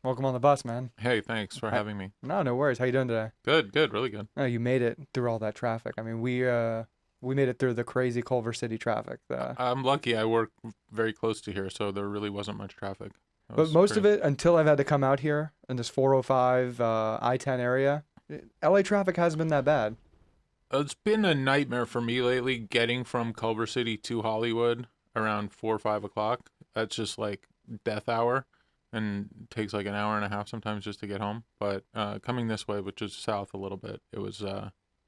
Welcome on the bus, man. Hey, thanks for I, having me. no, no worries. How you doing today? Good, good, really good. No, you made it through all that traffic. I mean, we made it through the crazy Culver City traffic. I'm lucky I work very close to here, so there really wasn't much traffic. That But was most of great. it until I've had to come out here in this 405 I-10 area, LA traffic hasn't been that bad. It's been a nightmare for me lately getting from Culver City to Hollywood around 4 or 5 o'clock. That's just like death hour and it takes like an hour and a half sometimes just to get home. But coming this way, which is south a little bit, it was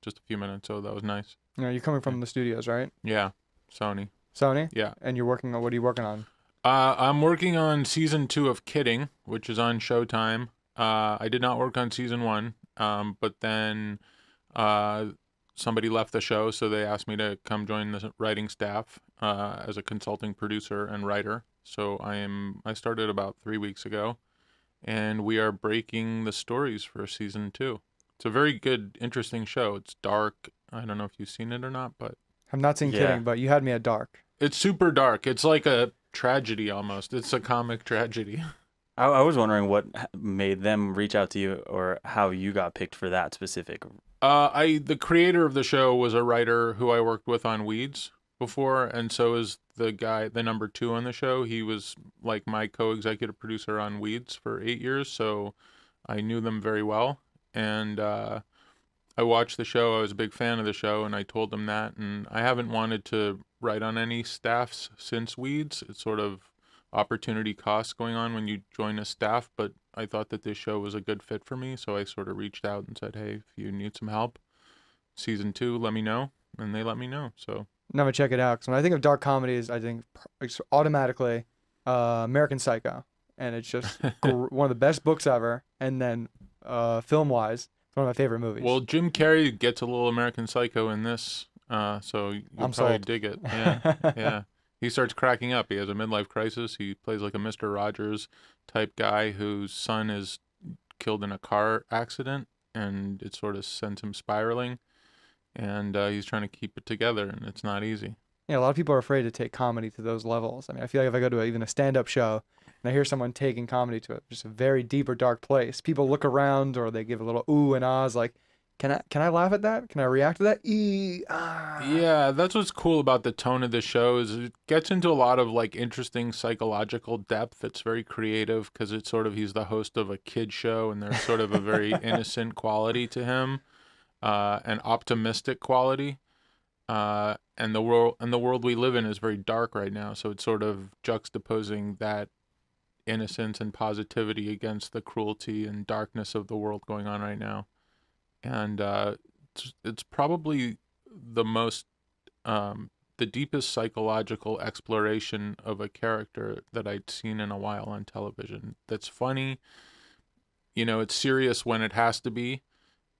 just a few minutes, so that was nice. You know, you're coming Yeah, from the studios, right? yeah. Sony. Sony, Yeah. and you're working on what are you working on? I'm working on season 2 of Kidding, which is on Showtime. I did not work on season 1, but then uh, somebody left the show, so they asked me to come join the writing staff as a consulting producer and writer. So I started about 3 weeks ago, and we are breaking the stories for season 2. It's a very good, interesting show. It's dark. I don't know if you've seen it or not, but I'm not seeing Yeah, kidding, but you had me at dark. it's super dark. It's like a tragedy almost. It's a comic tragedy. I was wondering what made them reach out to you or how you got picked for that specific. The creator of the show was a writer who I worked with on Weeds before, and so is the guy, the number 2 on the show. He was like my co-executive producer on Weeds for 8 years, so I knew them very well. And I watched the show. I was a big fan of the show, and I told them that. And I haven't wanted to write on any staffs since Weeds. It's sort of opportunity cost going on when you join a staff, but I thought that this show was a good fit for me, so I sort of reached out and said, "Hey, if you need some help, season 2, let me know," and they let me know. So No, I'm gonna check it out. 'Cause when I think of dark comedies, I think it's automatically American Psycho, and it's just one of the best books ever. And then film-wise, it's one of my favorite movies. well, Jim Carrey gets a little American Psycho in this, so you'll I'm probably sold. dig it. Yeah, yeah. He starts cracking up. He has a midlife crisis. He plays like a Mr. Rogers type guy whose son is killed in a car accident, and it sort of sends him spiraling. And he's trying to keep it together, and it's not easy. A lot of people are afraid to take comedy to those levels. I mean, I feel like if I go to even a stand-up show and I hear someone taking comedy to just a very deep or dark place, people look around or they give a little ooh and ahs, like, can I laugh at that? Can I react to that? Yeah, that's what's cool about the tone of the show is it gets into a lot of like interesting psychological depth. It's very creative because it's sort of he's the host of a kid show, and there's sort of a very innocent quality to him, an optimistic quality. And the world we live in is very dark right now, so it's sort of juxtaposing that innocence and positivity against the cruelty and darkness of the world going on right now. And it's probably the most the deepest psychological exploration of a character that I'd seen in a while on television. That's funny, it's serious when it has to be,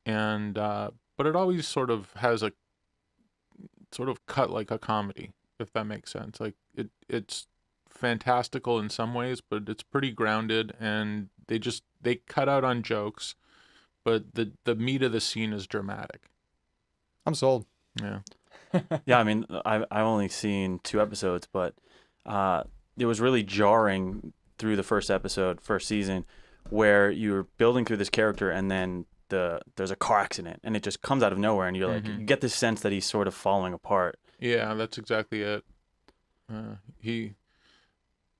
and but it always sort of has a sort of cut like a comedy, if that makes sense. Like it's fantastical in some ways, but it's pretty grounded, and they cut out on jokes, but the meat of the scene is dramatic. I'm sold. Yeah. Yeah, I mean, I've only seen 2 episodes, but it was really jarring through the first episode, first season, where you're building through this character and then there's a car accident and it just comes out of nowhere and you're like, you get this sense that he's sort of falling apart. Yeah, that's exactly it. He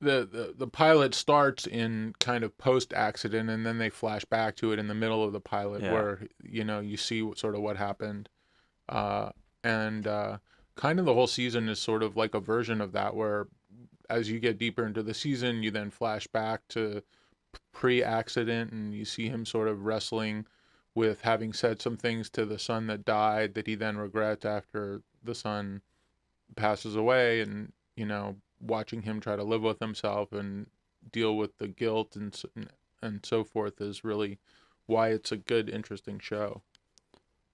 the pilot starts in kind of post accident, and then they flash back to it in the middle of the pilot, Yeah. where you see sort of what happened, and kind of the whole season is sort of like a version of that, where as you get deeper into the season, you then flash back to pre-accident, and you see him sort of wrestling with having said some things to the son that died that he then regrets after the son passes away, and watching him try to live with himself and deal with the guilt and so forth is really why it's a good, interesting show.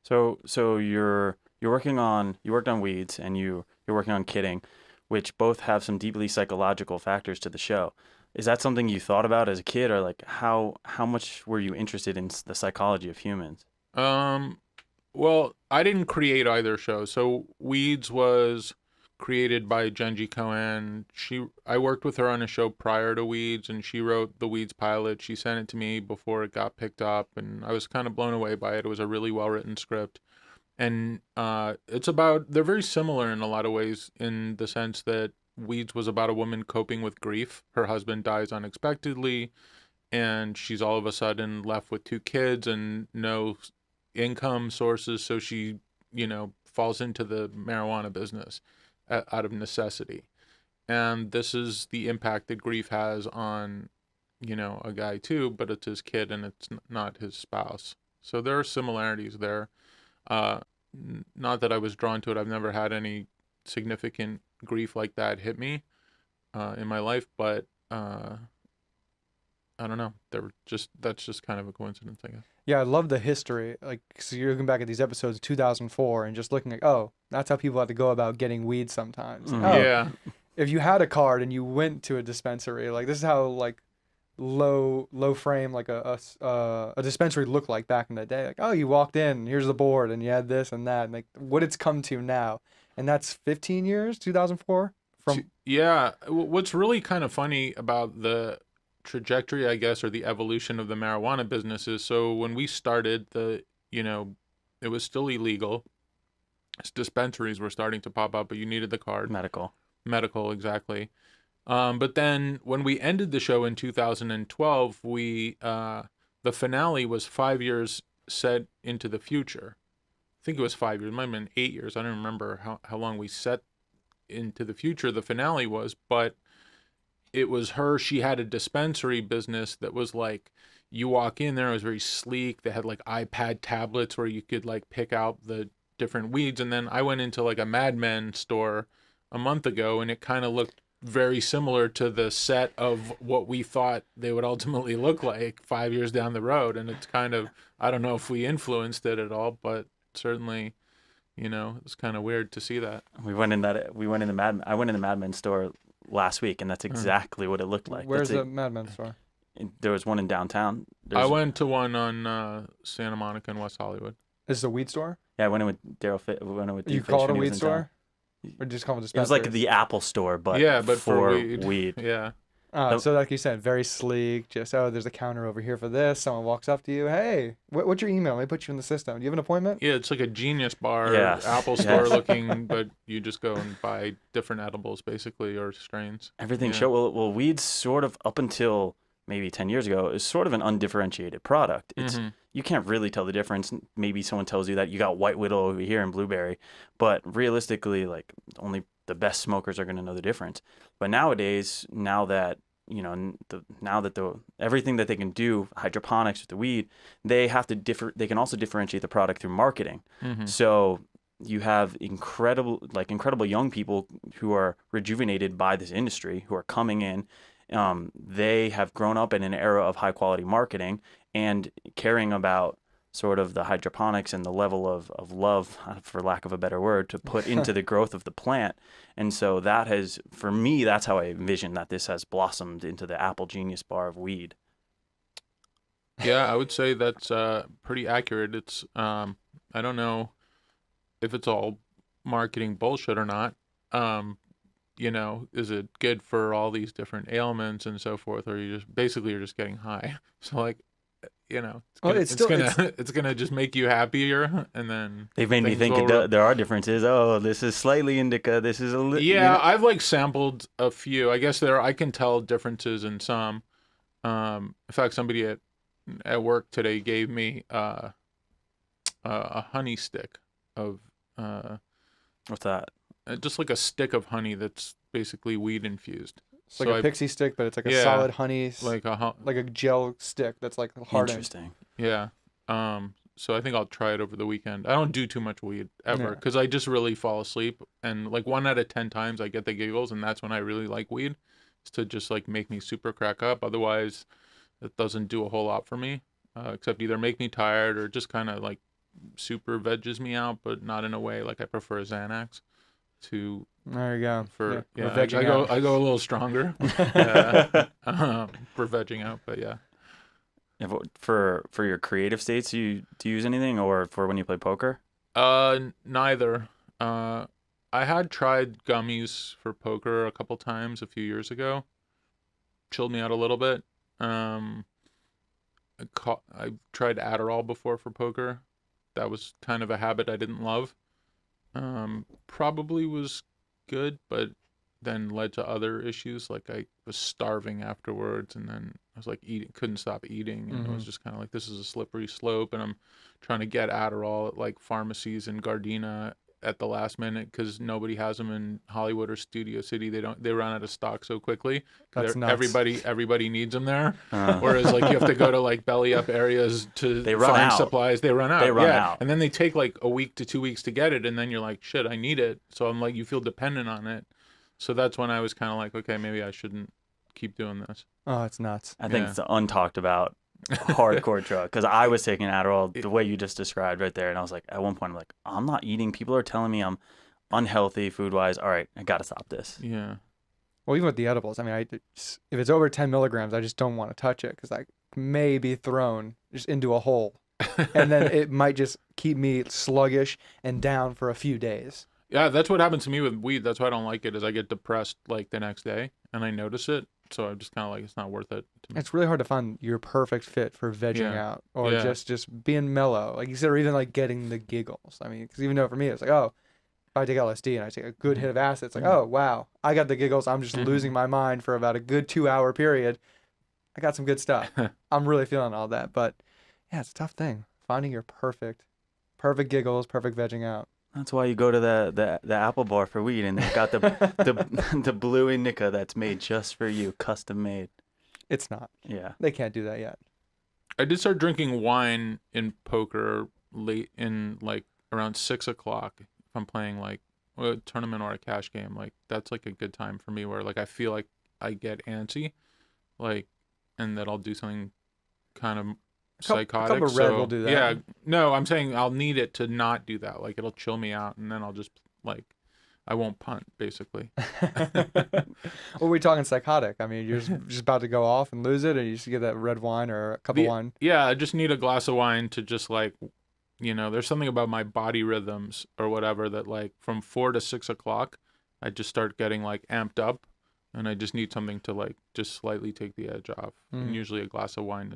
So you worked on Weeds and you're working on Kidding, which both have some deeply psychological factors to the show. Is that something you thought about as a kid, or like how much were you interested in the psychology of humans? Well, I didn't create either show. So Weeds was created by Genji Cohen. I worked with her on a show prior to Weeds, and she wrote the Weeds pilot. She sent it to me before it got picked up, and I was kind of blown away by it. It was a really well-written script. And they're very similar in a lot of ways, in the sense that Weeds was about a woman coping with grief. Her husband dies unexpectedly, and she's all of a sudden left with 2 kids and no income sources. So she, falls into the marijuana business out of necessity. And this is the impact that grief has on, a guy too, but it's his kid and it's not his spouse. So there are similarities there. Not that I was drawn to it. I've never had any significant grief like that hit me in my life, but I don't know. That's just kind of a coincidence, I guess. Yeah, I love the history. Like, so you're looking back at these episodes of 2004 and just looking like, oh, that's how people have to go about getting weed sometimes. Mm. Oh, Yeah. if you had a card and you went to a dispensary, like this is how like low frame like a dispensary looked like back in the day. Like, oh, you walked in, here's the board, and you had this and that, and like what it's come to now, and that's 15 years, 2004 from. Yeah, what's really kind of funny about the trajectory, I guess, or the evolution of the marijuana business is, so when we started, it was still illegal. Dispensaries were starting to pop up, but you needed the card. Medical, exactly. But then when we ended the show in 2012, the finale was 5 years set into the future. I think it was 5 years. It might have been 8 years. I don't remember how long we set into the future the finale was, but it was her. She had a dispensary business that was like, you walk in there, it was very sleek. They had like iPad tablets where you could like pick out the different weeds. And then I went into like a Mad Men store a month ago, and it kind of looked very similar to the set of what we thought they would ultimately look like 5 years down the road. And it's kind of, I don't know if we influenced it at all, but certainly, it's kind of weird to see that. I went in the Mad Men store last week, and that's exactly what it looked like. Where's the Mad Men store? There was one in downtown. I went to one on Santa Monica and West Hollywood. Is it a weed store? Yeah, I went in with Daryl. We went in with You Deep call Fish it a when he was weed in store? town. Or just call it a It was dispensary? like the Apple store, but for weed. Yeah. So like you said, very sleek. Just, there's a counter over here for this. Someone walks up to you. Hey, what's your email? Let me put you in the system. Do you have an appointment? Yeah, it's like a Genius Bar, Yes. Apple Yes. store looking, but you just go and buy different edibles, basically, or strains. Everything Yeah. well, weed's sort of, up until maybe 10 years ago, is sort of an undifferentiated product. It's You can't really tell the difference. Maybe someone tells you that you got White Widow over here and Blueberry, but realistically, like, only the best smokers are going to know the difference. But nowadays, now that everything that they can do hydroponics with the weed, they can also differentiate the product through marketing. So you have incredible young people who are rejuvenated by this industry, who are coming in. They have grown up in an era of high quality marketing and caring about sort of the hydroponics and the level of love, for lack of a better word, to put into the growth of the plant. And so that has, for me, that's how I envision that this has blossomed into the Apple Genius Bar of weed. Yeah, I would say that's pretty accurate. It's I don't know if it's all marketing bullshit or not. Is it good for all these different ailments and so forth, or you're just getting high? So like, it's gonna just make you happier, and then they've made me think there are differences. Oh, this is slightly indica. This is a little. Yeah, I've like sampled a few. I guess I can tell differences in some. In fact, somebody at work today gave me a honey stick of What's that? Just like a stick of honey that's basically weed infused. It's like a pixie stick, but it's like a solid honey, like a gel stick that's like hardened. Interesting. Yeah. So I think I'll try it over the weekend. I don't do too much weed ever because I just really fall asleep. And like 1 out of 10 times I get the giggles, and that's when I really like weed. It's to just like make me super crack up. Otherwise, it doesn't do a whole lot for me, except either make me tired or just kind of like super veggies me out, but not in a way like I prefer Xanax. There you go. I go a little stronger for vegging out, but yeah. For your creative states, do you use anything, or for when you play poker? Neither. I I had tried gummies for poker a couple times a few years ago. Chilled me out a little bit. I tried Adderall before for poker. That was kind of a habit I didn't love. Probably was good, but then led to other issues. Like I was starving afterwards, and then I was like couldn't stop eating, and it was just kind of like, this is a slippery slope. And I'm trying to get Adderall at like pharmacies in Gardena at the last minute because nobody has them in Hollywood or Studio City. They run out of stock so quickly. That's nuts. Everybody needs them there. Whereas like you have to go to like belly up areas to find supplies. They run out. They run out. And then they take like a week to 2 weeks to get it, and then you're like, shit, I need it. So I'm like, you feel dependent on it. So that's when I was kind of like, okay, maybe I shouldn't keep doing this. Oh, it's nuts. I think it's an untalked about hardcore drug, because I was taking Adderall the way you just described right there, and I was like, at one point, I'm like, I'm not eating. People are telling me I'm unhealthy food-wise. All right, I got to stop this. Yeah. Well, even with the edibles, I mean, if it's over 10 milligrams, I just don't want to touch it because I may be thrown just into a hole. And then it might just keep me sluggish and down for a few days. Yeah, that's what happens to me with weed. That's why I don't like it, is I get depressed like the next day and I notice it. So I'm just kind of like, it's not worth it to me. It's really hard to find your perfect fit for vegging out or just being mellow. Like you said, or even like getting the giggles. I mean, because even though for me, it's like, oh, if I take LSD and I take a good hit of acid, it's like, oh, wow, I got the giggles. I'm just losing my mind for about a good 2-hour period. I got some good stuff. I'm really feeling all that. But yeah, it's a tough thing. Finding your perfect giggles, perfect vegging out. That's why you go to the Apple bar for weed, and they've got the blue indica that's made just for you, custom made. It's not. Yeah. They can't do that yet. I did start drinking wine in poker late in like around 6 o'clock. If I'm playing like a tournament or a cash game, like that's like a good time for me where like I feel like I get antsy, like, and that I'll do something kind of psychotic. A couple of Red will do that. Yeah, no, I'm saying I'll need it to not do that. Like it'll chill me out, and then I'll just like, I won't punt basically. Well, we're talking psychotic. I mean, you're just about to go off and lose it, and you just get that red wine or a cup of wine. Yeah, I just need a glass of wine to just like, you know, there's something about my body rhythms or whatever that like from 4 to 6 o'clock, I just start getting like amped up, and I just need something to like just slightly take the edge off. And usually a glass of wine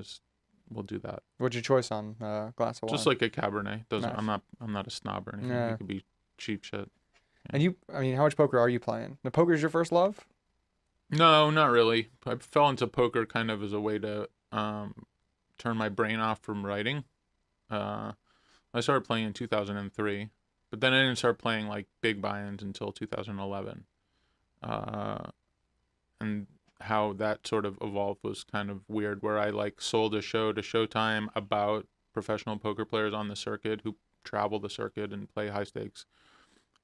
will do that. What's your choice on glass of wine? Just like a Cabernet. Doesn't. Nice. I'm not a snob or anything. Yeah. It could be cheap shit. And I mean, how much poker are you playing? The poker's your first love? No, not really. I fell into poker kind of as a way to turn my brain off from writing. I started playing in 2003, but then I didn't start playing like big buy-ins until 2011. And how that sort of evolved was kind of weird, where I like sold a show to Showtime about professional poker players on the circuit who travel the circuit and play high stakes.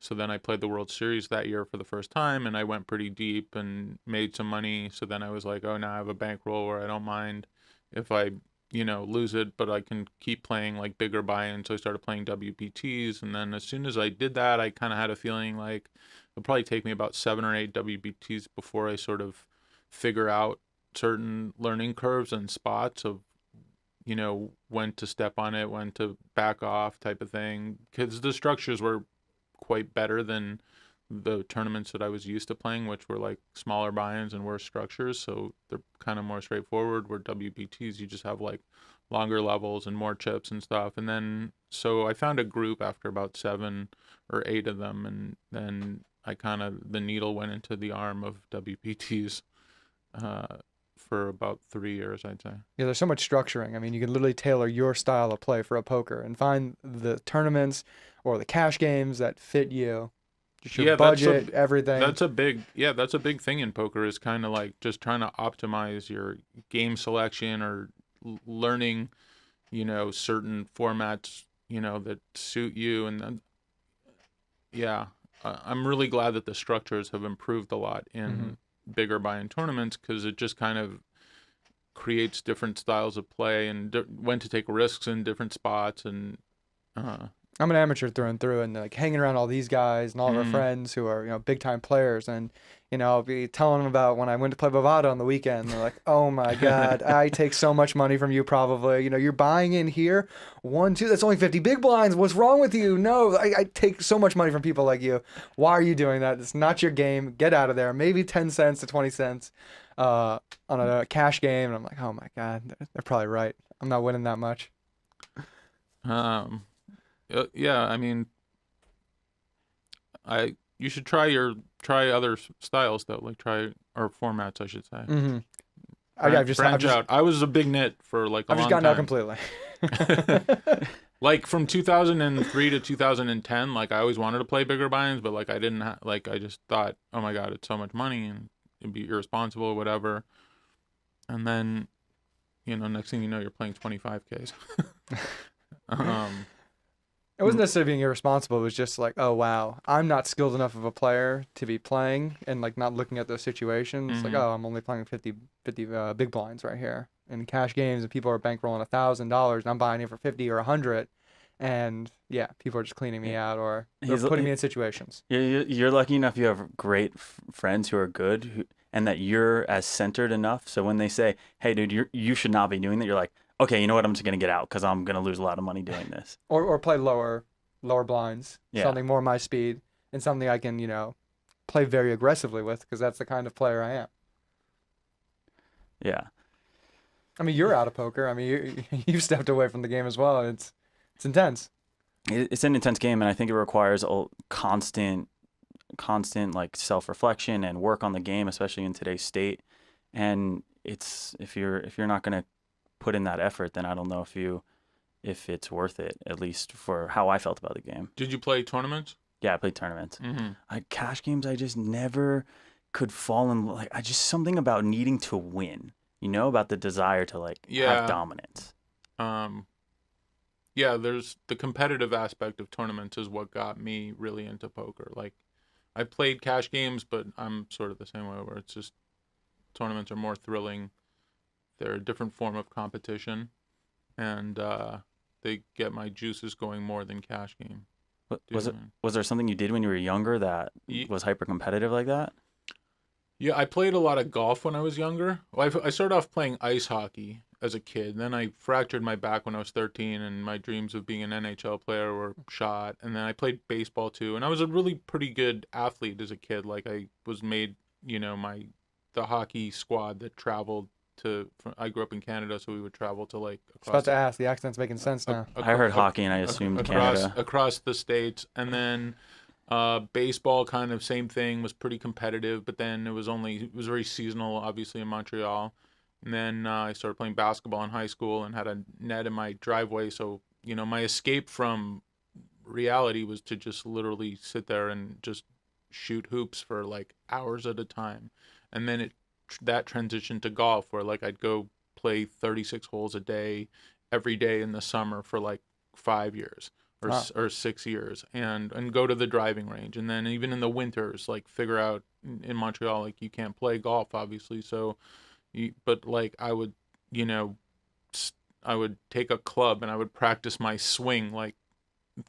So then I played the World Series that year for the first time, and I went pretty deep and made some money. So then I was like, oh, now I have a bankroll where I don't mind if I, lose it, but I can keep playing like bigger buy-ins. So I started playing WPTs, and then as soon as I did that, I kind of had a feeling like it'll probably take me about 7 or 8 WPTs before I sort of figure out certain learning curves and spots of, when to step on it, when to back off type of thing. Because the structures were quite better than the tournaments that I was used to playing, which were like smaller buy-ins and worse structures. So they're kind of more straightforward, where WPTs, you just have like longer levels and more chips and stuff. And then, so I found a group after about 7 or 8 of them. And then the needle went into the arm of WPTs. For about 3 years, I'd say. Yeah, there's so much structuring. I mean, you can literally tailor your style of play for a poker and find the tournaments or the cash games that fit you. Just your budget, everything. That's a big thing in poker, is kind of like just trying to optimize your game selection or learning, certain formats, that suit you. And then, I'm really glad that the structures have improved a lot in bigger buy-in tournaments, because it just kind of creates different styles of play and when to take risks in different spots, and I'm an amateur through and through, and like hanging around all these guys and all of our Mhm. friends who are, big time players, and I'll be telling them about when I went to play Bovada on the weekend. They're like, "Oh my God, I take so much money from you, probably. You're buying in here, 1, 2. That's only 50 big blinds. What's wrong with you? No, I take so much money from people like you. Why are you doing that? It's not your game. Get out of there. Maybe 10 cents to 20 cents, on a cash game." And I'm like, "Oh my God, they're probably right. I'm not winning that much." Um, yeah, I mean, you should try other styles though, like try or formats, I should say. Mm-hmm. Branch out. I was a big nit for like a I've just long gotten out time. completely. Like from 2003 to 2010, like I always wanted to play bigger binds, but like I didn't like I just thought, oh my God, it's so much money and it'd be irresponsible or whatever. And then, next thing you know, you're playing 25Ks. um, It wasn't necessarily being irresponsible. It was just like, oh wow, I'm not skilled enough of a player to be playing, and like not looking at those situations. Like, mhm. oh, I'm only playing 50 big blinds right here in cash games, and people are bankrolling $1,000, and I'm buying it for 50 or 100, and yeah, people are just cleaning me out or putting me in situations. You're lucky enough you have great friends who are good, and that you're as centered enough. So when they say, "Hey, dude, you should not be doing that," you're like, "Okay, you know what? I'm just gonna get out because I'm gonna lose a lot of money doing this." Or play lower blinds, Yeah, something more my speed, and something I can play very aggressively with, because that's the kind of player I am. yeah. I mean, you're out of poker. I mean, you've stepped away from the game as well, and it's intense. It's an intense game, and I think it requires a constant like self-reflection and work on the game, especially in today's state. And it's if you're not gonna put in that effort, then I don't know if it's worth it, at least for how I felt about the game. Did you play tournaments? Yeah, I played tournaments. Mm-hmm. Cash games, I just never could fall in like I just something about needing to win, about the desire to like have dominance. Yeah, there's the competitive aspect of tournaments is what got me really into poker. Like, I played cash games, but I'm sort of the same way where it's just tournaments are more thrilling. They're a different form of competition, and they get my juices going more than cash game. Was there something you did when you were younger that was hyper competitive like that? Yeah, I played a lot of golf when I was younger. Well, I started off playing ice hockey as a kid. Then I fractured my back when I was 13, and my dreams of being an NHL player were shot. And then I played baseball too, and I was a really pretty good athlete as a kid. Like I was made, the hockey squad that traveled to. I grew up in Canada, so we would travel to like I was about across to ask. The accent's making sense now. I heard hockey and I assumed Canada. across the states, and then. Baseball kind of same thing, was pretty competitive, but then it was very seasonal, obviously in Montreal. And then I started playing basketball in high school and had a net in my driveway. So, my escape from reality was to just literally sit there and just shoot hoops for like hours at a time. And then that transitioned to golf where like I'd go play 36 holes a day every day in the summer for like 5 years. Or 6 years and go to the driving range, and then even in the winters like figure out in Montreal like you can't play golf obviously, so but like I would I would take a club and I would practice my swing like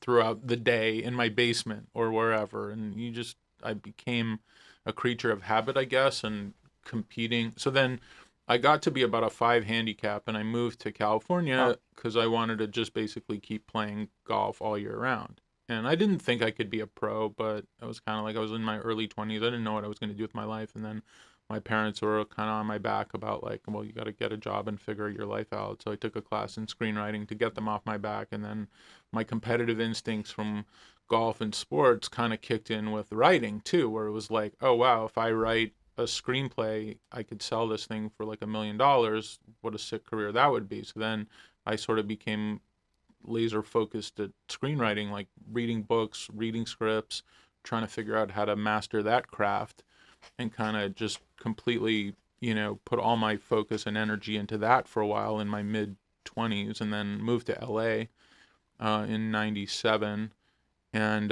throughout the day in my basement or wherever, and I became a creature of habit, I guess, and competing. So then I got to be about a 5 handicap, and I moved to California because I wanted to just basically keep playing golf all year round. And I didn't think I could be a pro, but it was kind of like I was in my early 20s. I didn't know what I was going to do with my life. And then my parents were kind of on my back about like, well, you got to get a job and figure your life out. So I took a class in screenwriting to get them off my back. And then my competitive instincts from golf and sports kind of kicked in with writing too, where it was like, oh, wow, if I write a screenplay, I could sell this thing for like $1 million. What a sick career that would be. So then I sort of became laser focused at screenwriting, like reading books, reading scripts, trying to figure out how to master that craft, and kind of just completely, put all my focus and energy into that for a while in my mid 20s, and then moved to LA in 97 and,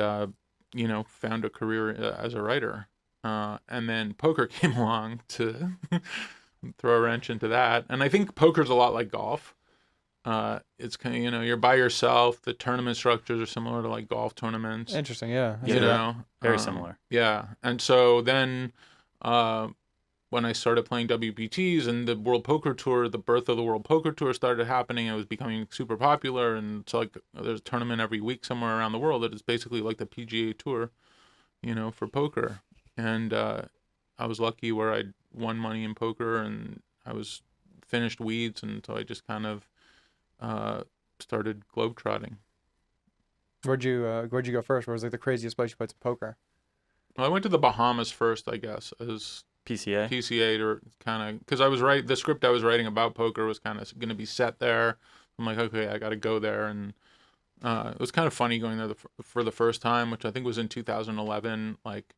found a career as a writer. And then poker came along to throw a wrench into that. And I think poker's a lot like golf. It's kind of, you're by yourself. The tournament structures are similar to like golf tournaments. Interesting. Yeah. Yeah. You know, Very similar. Yeah, and so then, when I started playing WPTs and the World Poker Tour, the birth of the World Poker Tour started happening. It was becoming super popular, and so like there's a tournament every week somewhere around the world that is basically like the PGA Tour, for poker. And I was lucky where I won money in poker, and I was finished weeds, and so I just kind of started globetrotting. Where'd you go first? Where was like the craziest place you played some poker? Well, I went to the Bahamas first, I guess, as PCA. PCA, to kind of, because the script I was writing about poker was kind of going to be set there. I'm like, okay, I got to go there, and it was kind of funny going there for the first time, which I think was in 2011. Like,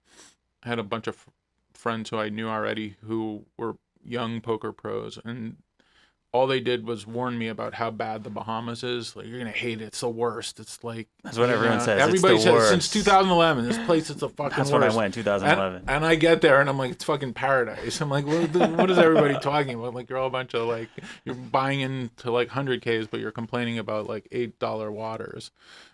I had a bunch of friends who I knew already who were young poker pros, and all they did was warn me about how bad the Bahamas is. Like, you're gonna hate it. It's the worst. It's like, That's what everyone says. Everybody it's the says worst. since 2011, this place is the fucking That's worst. when I went, 2011. And I get there and I'm like, it's fucking paradise. I'm like, what is everybody talking about? Like, you're all a bunch of like, you're buying into like 100Ks, but you're complaining about like $8 waters.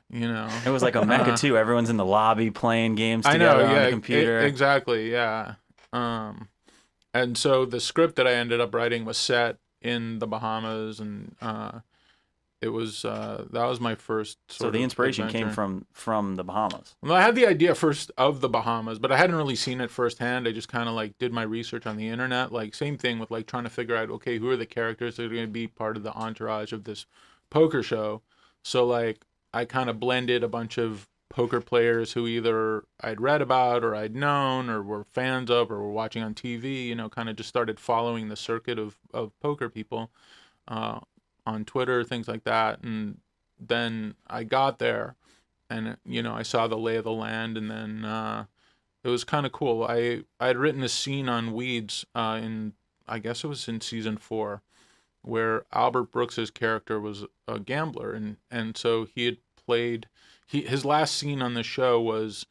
It was like a mecca too. Everyone's in the lobby playing games I together know, on yeah, the computer. Exactly, yeah. And so the script that I ended up writing was set in the Bahamas, and it was that was my first So the inspiration came adventure. from the Bahamas. Well, I had the idea first of the Bahamas, but I hadn't really seen it firsthand. I just kind of like did my research on the internet. Like, same thing with like trying to figure out, okay, who are the characters that are going to be part of the entourage of this poker show. So like I kind of blended a bunch of poker players who either I'd read about or I'd known or were fans of or were watching on TV, kind of just started following the circuit of poker people on Twitter, things like that. And then I got there and, I saw the lay of the land, and then it was kind of cool. I had written a scene on Weeds I guess it was in season 4, where Albert Brooks's character was a gambler, and so he had played. His last scene on the show was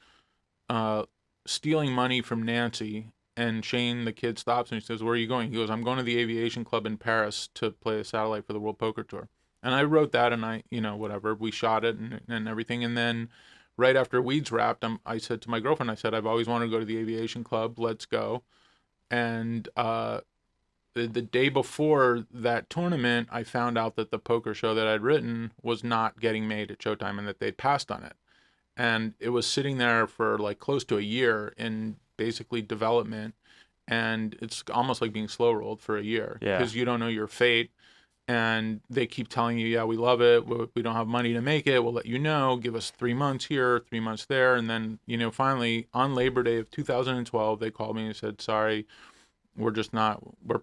stealing money from Nancy, and Shane, the kid, stops and he says, "Where are you going?" He goes, "I'm going to the Aviation Club in Paris to play a satellite for the World Poker Tour." And I wrote that, and I, whatever, we shot it and everything. And then right after Weeds wrapped, I said to my girlfriend, I said, "I've always wanted to go to the Aviation Club. Let's go." And the day before that tournament, I found out that the poker show that I'd written was not getting made at Showtime and that they'd passed on it. And it was sitting there for like close to a year in basically development. And it's almost like being slow rolled for a year because you don't know your fate. And they keep telling you, yeah, we love it. We don't have money to make it. We'll let you know. Give us 3 months here, 3 months there. And then, finally on Labor Day of 2012, they called me and said, "Sorry, we're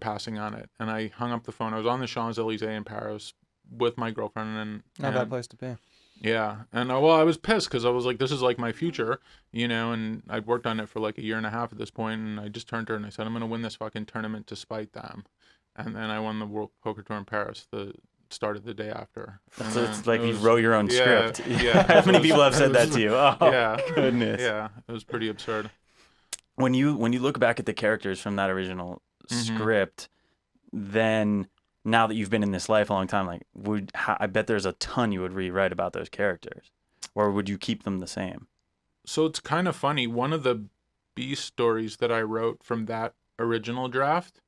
passing on it." And I hung up the phone. I was on the Champs-Elysees in Paris with my girlfriend. And Not a bad place to be. Yeah. And I was pissed because I was like, this is like my future, and I'd worked on it for like a year and a half at this point. And I just turned to her and I said, "I'm going to win this fucking tournament despite them." And then I won the World Poker Tour in Paris. Started the day after. So it's like you wrote your own script. Yeah. How many people have said that to you? Oh, yeah. Goodness. Yeah. It was pretty absurd. When you look back at the characters from that original script, then now that you've been in this life a long time, like I bet there's a ton you would rewrite about those characters, or would you keep them the same? So it's kind of funny. One of the B stories that I wrote from that original draft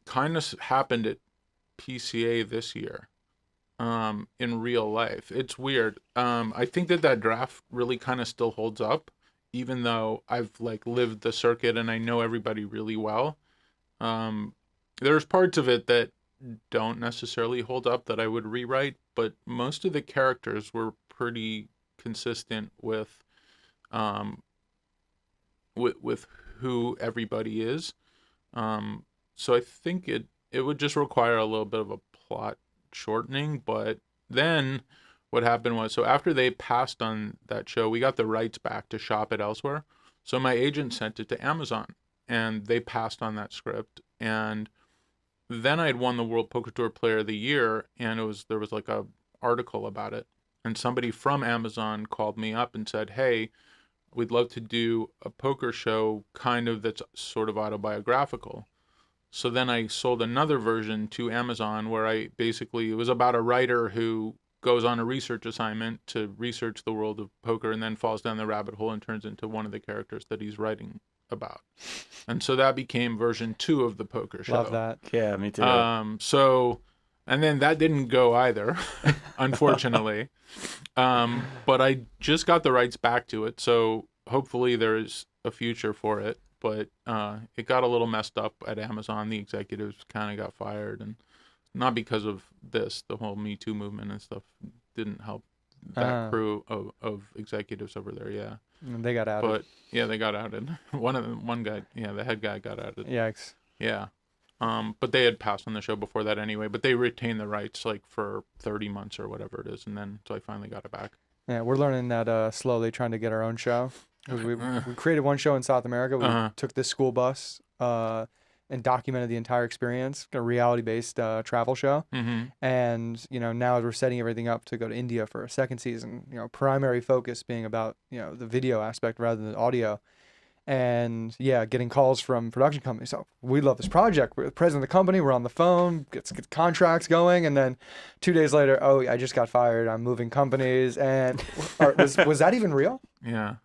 kind of happened at PCA this year, in real life. It's weird. I think that draft really kind of still holds up, even though I've like lived the circuit and I know everybody really well. There's parts of it that don't necessarily hold up that I would rewrite, but most of the characters were pretty consistent with who everybody is. So I think it would just require a little bit of a plot shortening. But then what happened was, so after they passed on that show, we got the rights back to shop it elsewhere. So my agent sent it to Amazon, and they passed on that script. And then I'd won the World Poker Tour Player of the Year, and there was like a article about it. And somebody from Amazon called me up and said, "Hey, we'd love to do a poker show kind of that's sort of autobiographical." So then I sold another version to Amazon where it was about a writer who goes on a research assignment to research the world of poker and then falls down the rabbit hole and turns into one of the characters that he's writing about. And so that became version 2 of the poker show. Love that. Yeah, me too. And then that didn't go either, unfortunately. But I just got the rights back to it, so hopefully there's a future for it. But it got a little messed up at Amazon. The executives kind of got fired, and not because of this. The whole Me Too movement and stuff didn't help that crew of executives over there. Yeah, they got outed. But yeah, they got outed. One guy, the head guy got outed. Yikes. Yeah. But they had passed on the show before that anyway. But they retained the rights like for 30 months or whatever it is, and then so I finally got it back. Yeah, we're learning that slowly, trying to get our own show. We created one show in South America. We took this school bus and documented the entire experience, a reality-based travel show. Mm-hmm. And now we're setting everything up to go to India for a second season. Primary focus being about the video aspect rather than the audio. And yeah, getting calls from production companies. So we love this project. We're the president of the company. We're on the phone, get contracts going, and then 2 days later, oh, I just got fired. I'm moving companies. And was that even real? Yeah.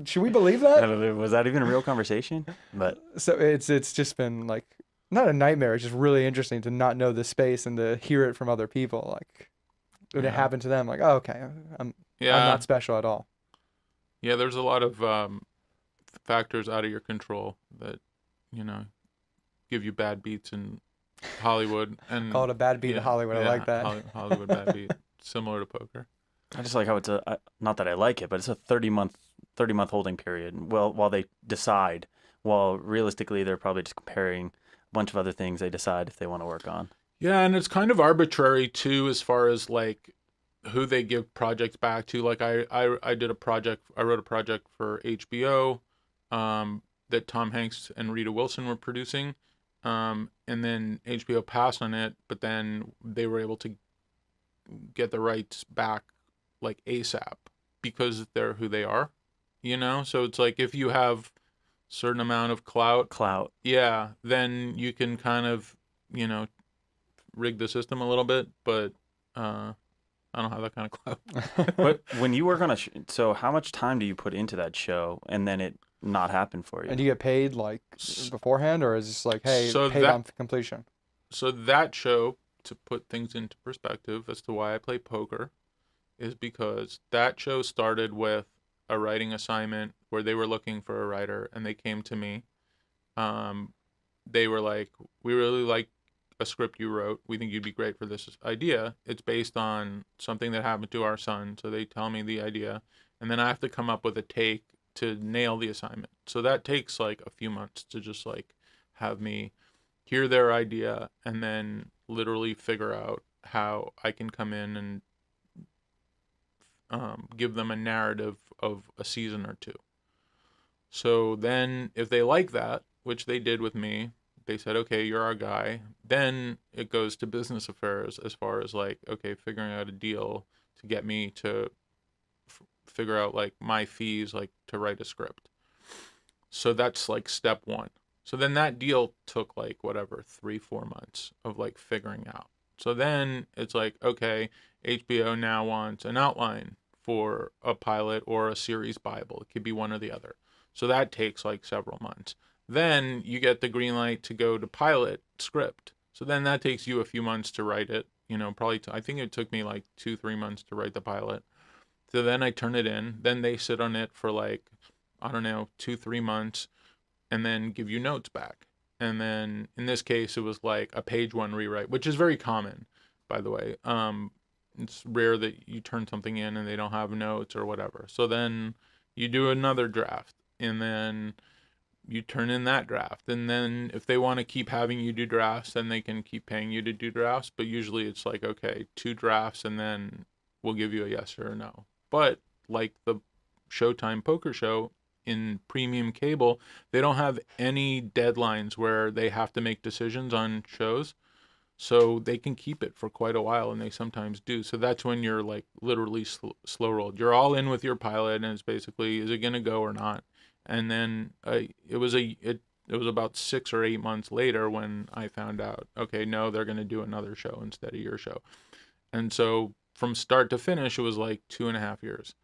Should we believe that? Was that even a real conversation? But so it's just been like not a nightmare. It's just really interesting to not know the space and to hear it from other people. Like when it happened to them, like, oh, okay, I'm not special at all. Yeah, there's a lot of factors out of your control that give you bad beats in Hollywood. And call it a bad beat in Hollywood. I like that. Hollywood bad beat, similar to poker. I just like how it's not that I like it, but it's a 30-month holding period. Well, while they decide, while realistically they're probably just comparing a bunch of other things they decide if they want to work on. Yeah, and it's kind of arbitrary too, as far as like who they give projects back to. Like I wrote a project for HBO that Tom Hanks and Rita Wilson were producing, and then HBO passed on it, but then they were able to get the rights back like ASAP because they're who they are, so it's like if you have certain amount of clout, then you can kind of rig the system a little bit, but I don't have that kind of clout. But when you work on so how much time do you put into that show and then it not happen for you? And do you get paid like beforehand, or is this like, hey, paid on completion? So that show, to put things into perspective as to why I play poker, is because that show started with a writing assignment where they were looking for a writer, and they came to me. They were like, we really like a script you wrote. We think you'd be great for this idea. It's based on something that happened to our son. So they tell me the idea, and then I have to come up with a take to nail the assignment. So that takes like a few months to just like have me hear their idea and then literally figure out how I can come in and give them a narrative of a season or two. So then if they like that, which they did with me, they said, okay, you're our guy. Then it goes to business affairs as far as like, okay, figuring out a deal to get me to figure out like my fees, like to write a script. So that's like step one. So then that deal took like 3-4 months of like figuring out. So then it's like, okay, HBO now wants an outline for a pilot or a series Bible. It could be one or the other. So that takes like several months. Then you get the green light to go to pilot script. So then that takes you a few months to write it. Probably I think it took me like 2-3 months to write the pilot. So then I turn it in. Then they sit on it for like, 2-3 months, and then give you notes back. And then in this case, it was like a page 1 rewrite, which is very common, by the way. It's rare that you turn something in and they don't have notes or whatever. So then you do another draft, and then you turn in that draft. And then if they want to keep having you do drafts, then they can keep paying you to do drafts. But usually it's like, okay, 2 drafts, and then we'll give you a yes or a no. But like the Showtime poker show in premium cable, they don't have any deadlines where they have to make decisions on shows. So they can keep it for quite a while, and they sometimes do. So that's when you're like literally slow rolled. You're all in with your pilot, and it's basically, is it going to go or not? And then it it was about 6 or 8 months later when I found out, okay, no, they're going to do another show instead of your show. And so from start to finish, it was like 2.5 years.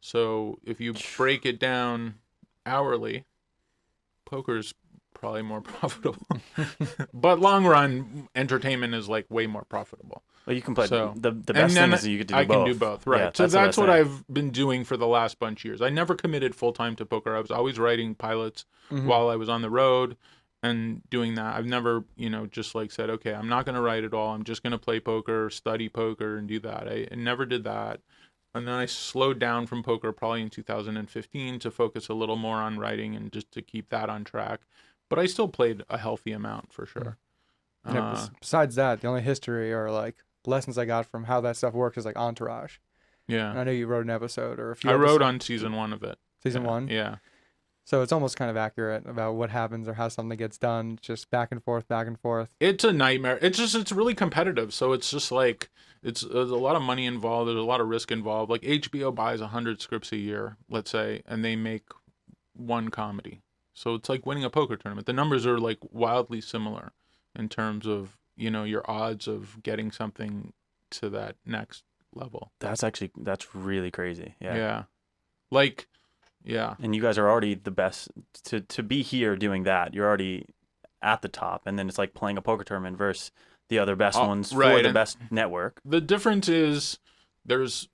So if you break it down hourly, poker's probably more profitable. But long run, entertainment is like way more profitable. Well, you can play. So, the best thing is that you get to do I both. can do both, right? Yeah, so that's what what I've been doing for the last bunch of years. I never committed full time to poker. I was always writing pilots while I was on the road and doing that. I've never, just like said, okay, I'm not going to write it all. I'm just going to play poker, study poker, and do that. I never did that. And then I slowed down from poker probably in 2015 to focus a little more on writing and just to keep that on track. But I still played a healthy amount for sure. Besides that, the only history or like lessons I got from how that stuff works is like Entourage. Yeah. And I know you wrote an episode or a few. I wrote episodes. on season 1 of it. Season 1? Yeah. So it's almost kind of accurate about what happens or how something gets done, just back and forth, back and forth. It's a nightmare. It's really competitive. So it's just like, there's a lot of money involved. There's a lot of risk involved. Like HBO buys 100 scripts a year, let's say, and they make one comedy. So it's like winning a poker tournament. The numbers are like wildly similar in terms of, your odds of getting something to that next level. That's really crazy. Yeah. Yeah. Like, yeah. And you guys are already the best to be here doing that. You're already at the top, and then it's like playing a poker tournament versus the other best ones for the best network. The difference is there's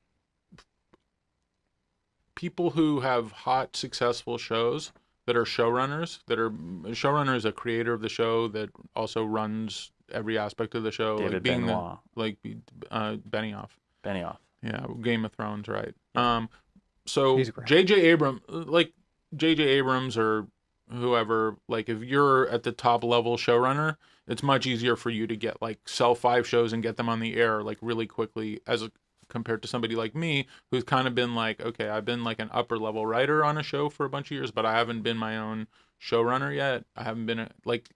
people who have hot, successful shows that are showrunners. Showrunner is a creator of the show that also runs every aspect of the show. David like Benoit. Benioff. Benioff. Yeah, Game of Thrones, right? So J.J. Abrams or whoever, like if you're at the top level showrunner, it's much easier for you to get sell 5 shows and get them on the air really quickly compared to somebody like me who's kind of been okay, I've been an upper level writer on a show for a bunch of years, but I haven't been my own showrunner yet. I haven't been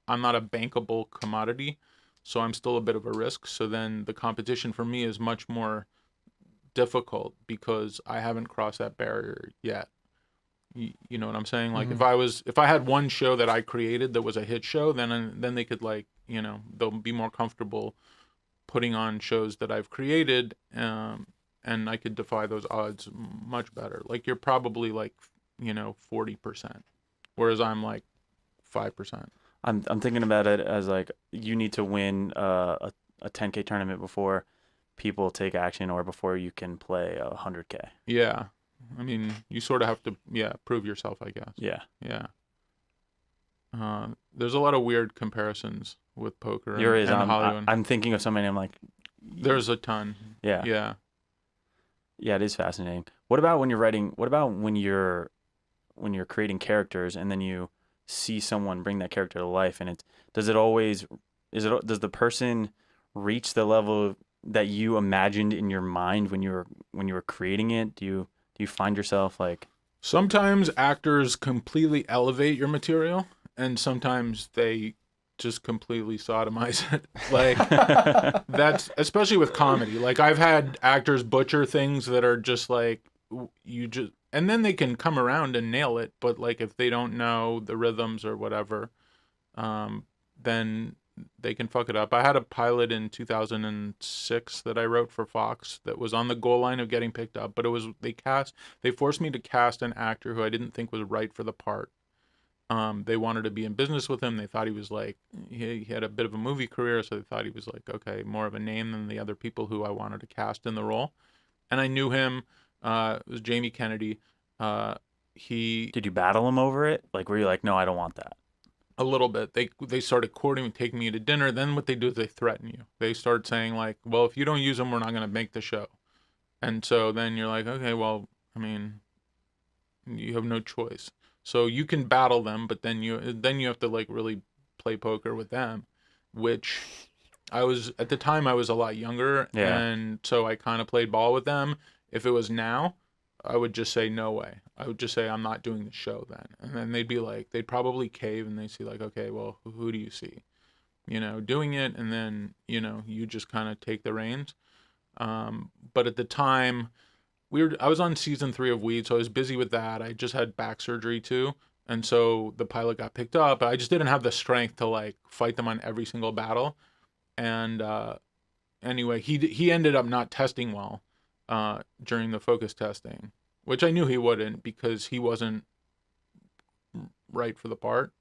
I'm not a bankable commodity, so I'm still a bit of a risk. So then the competition for me is much more difficult because I haven't crossed that barrier yet. You know what I'm saying? If I had one show that I created that was a hit show, then they could they'll be more comfortable putting on shows that I've created, and I could defy those odds much better. You're probably 40%, whereas I'm 5%. I'm thinking about it as you need to win a 10K tournament before people take action or before you can play 100K. Yeah. I mean, you sort of have to, prove yourself, I guess. Yeah. Yeah. There's a lot of weird comparisons with poker and Hollywood. I'm thinking of somebody, I'm there's a ton. Yeah. Yeah. Yeah, it is fascinating. What about when you're writing, when you're creating characters and then you see someone bring that character to life, and does the person reach the level that you imagined in your mind when you were creating it? Do you find yourself Sometimes actors completely elevate your material, and sometimes they just completely sodomize it. That's especially with comedy. I've had actors butcher things that are just and then they can come around and nail it, but if they don't know the rhythms or whatever, then they can fuck it up. I had a pilot in 2006 that I wrote for Fox that was on the goal line of getting picked up, but they forced me to cast an actor who I didn't think was right for the part. They wanted to be in business with him. They thought he was he had a bit of a movie career, so they thought he was okay, more of a name than the other people who I wanted to cast in the role. And I knew him. It was Jamie Kennedy. Did you battle him over it? Were you no, I don't want that? A little bit. They started courting me, taking me to dinner. Then what they do is they threaten you. They start saying well, if you don't use them, we're not going to make the show. And so then you're okay, well, I mean, you have no choice. So you can battle them, but then you have to really play poker with them, which at the time I was a lot younger. Yeah. And so I kind of played ball with them. If it was now, I would just say, no way. I would just say, I'm not doing the show then. And then they'd be they'd probably cave and they'd see okay, well, who do you see, doing it? And then, you just kind of take the reins. But at the time I was on season 3 of Weed, so I was busy with that. I just had back surgery too. And so the pilot got picked up, but I just didn't have the strength to like fight them on every single battle. And anyway, he ended up not testing well during the focus testing, which I knew he wouldn't because he wasn't right for the part.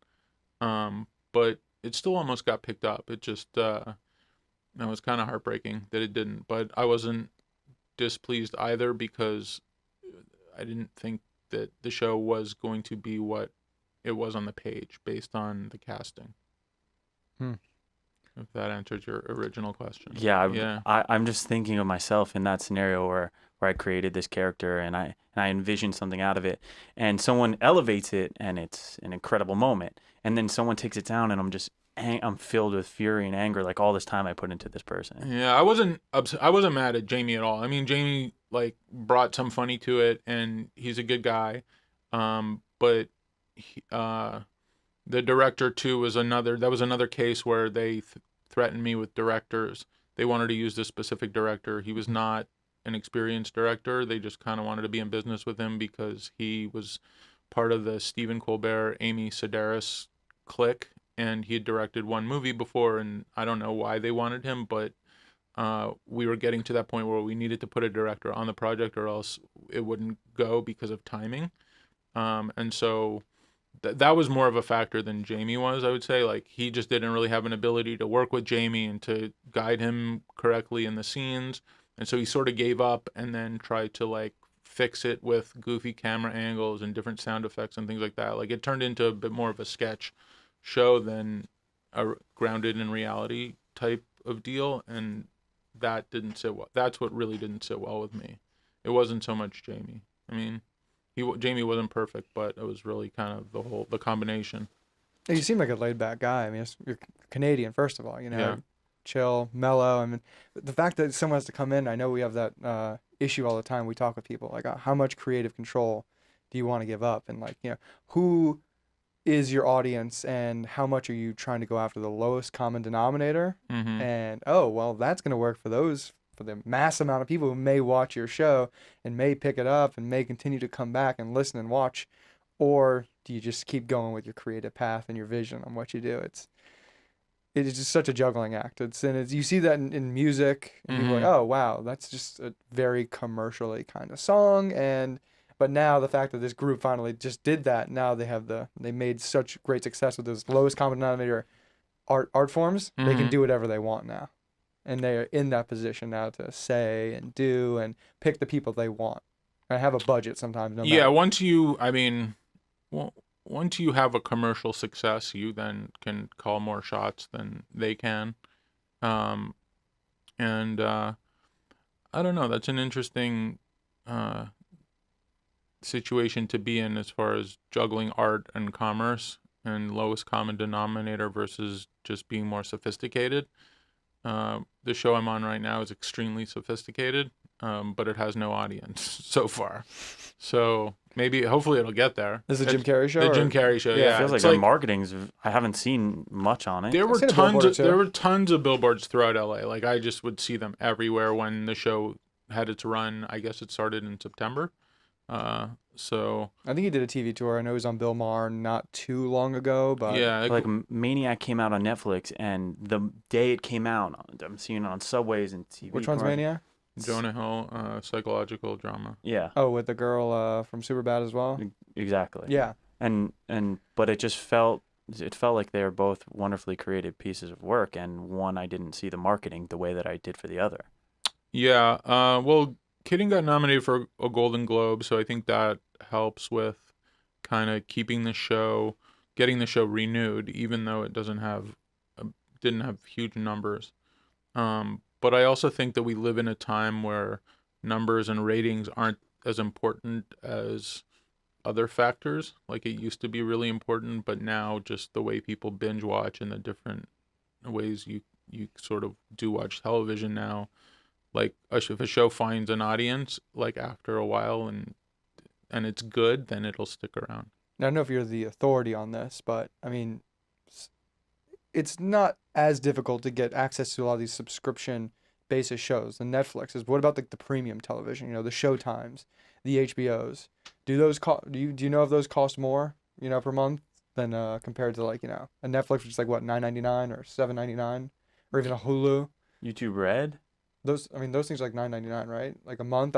But it still almost got picked up. It just that was kind of heartbreaking that it didn't. But I wasn't displeased either because I didn't think that the show was going to be what it was on the page based on the casting. If that answers your original question. Yeah, I'm just thinking of myself in that scenario where I created this character and I envisioned something out of it, and someone elevates it and it's an incredible moment, and then someone takes it down and I'm filled with fury and anger, like all this time I put into this person. Yeah, I wasn't mad at Jamie at all. I mean, Jamie like brought some funny to it, and he's a good guy. But the director too was another case where they threatened me with directors. They wanted to use this specific director. He was not an experienced director. They just kind of wanted to be in business with him because he was part of the Stephen Colbert, Amy Sedaris clique, and he had directed one movie before, and I don't know why they wanted him, but we were getting to that point where we needed to put a director on the project or else it wouldn't go because of timing. And so that was more of a factor than Jamie was, I would say. Like, he just didn't really have an ability to work with Jamie and to guide him correctly in the scenes. And so he sort of gave up and then tried to like fix it with goofy camera angles and different sound effects and things like that. Like, it turned into a bit more of a sketch show than a grounded in reality type of deal, and that didn't sit well. That's what really didn't sit well with me. It wasn't so much Jamie. I mean, Jamie wasn't perfect, but it was really kind of the combination. You seem like a laid back guy. I mean, you're Canadian, first of all, Yeah. chill, mellow. I mean, the fact that someone has to come in, I know we have that issue all the time. We talk with people like, how much creative control do you want to give up? And like, who is your audience and how much are you trying to go after the lowest common denominator? Mm-hmm. And, oh, well, that's going to work for the mass amount of people who may watch your show and may pick it up and may continue to come back and listen and watch. Or do you just keep going with your creative path and your vision on what you do? It is just such a juggling act. You see that in music, and people are like, oh wow, that's just a very commercially kind of song. But now the fact that this group finally just did that, now they made such great success with those lowest common denominator art forms. They can do whatever they want now, and they are in that position now to say and do and pick the people they want. I have a budget sometimes. Yeah, once you have a commercial success, you then can call more shots than they can. And I don't know, that's an interesting situation to be in as far as juggling art and commerce and lowest common denominator versus just being more sophisticated. The show I'm on right now is extremely sophisticated, but it has no audience so far. So hopefully it'll get there. This is a Jim Carrey show? The Jim Carrey show, yeah. It feels like their marketing's, I haven't seen much on it. There were tons of billboards throughout LA. Like, I just would see them everywhere when the show had its run. I guess it started in September. So I think he did a TV tour. I know he was on Bill Maher not too long ago, but yeah, like Maniac came out on Netflix, and the day it came out, I'm seeing it on subways and TV. Which one's Maniac? Jonah Hill, psychological drama. Yeah. Oh, with the girl from Superbad as well. Exactly. Yeah. But it felt like they were both wonderfully created pieces of work, and one I didn't see the marketing the way that I did for the other. Yeah. Well, Kidding got nominated for a Golden Globe, so I think that helps with kind of getting the show renewed, even though it didn't have huge numbers. But I also think that we live in a time where numbers and ratings aren't as important as other factors. Like, it used to be really important, but now just the way people binge watch and the different ways you sort of do watch television now. Like, if a show finds an audience, like, after a while and it's good, then it'll stick around. Now, I don't know if you're the authority on this, but I mean, it's not as difficult to get access to a lot of these subscription basis shows. The Netflixes. What about the premium television? The Showtimes, the HBOs. Do you know if those cost more per month than compared to like, a Netflix, which is like what, $9.99 or $7.99, or even a Hulu. YouTube Red? Those things are like $9.99, right? Like a month.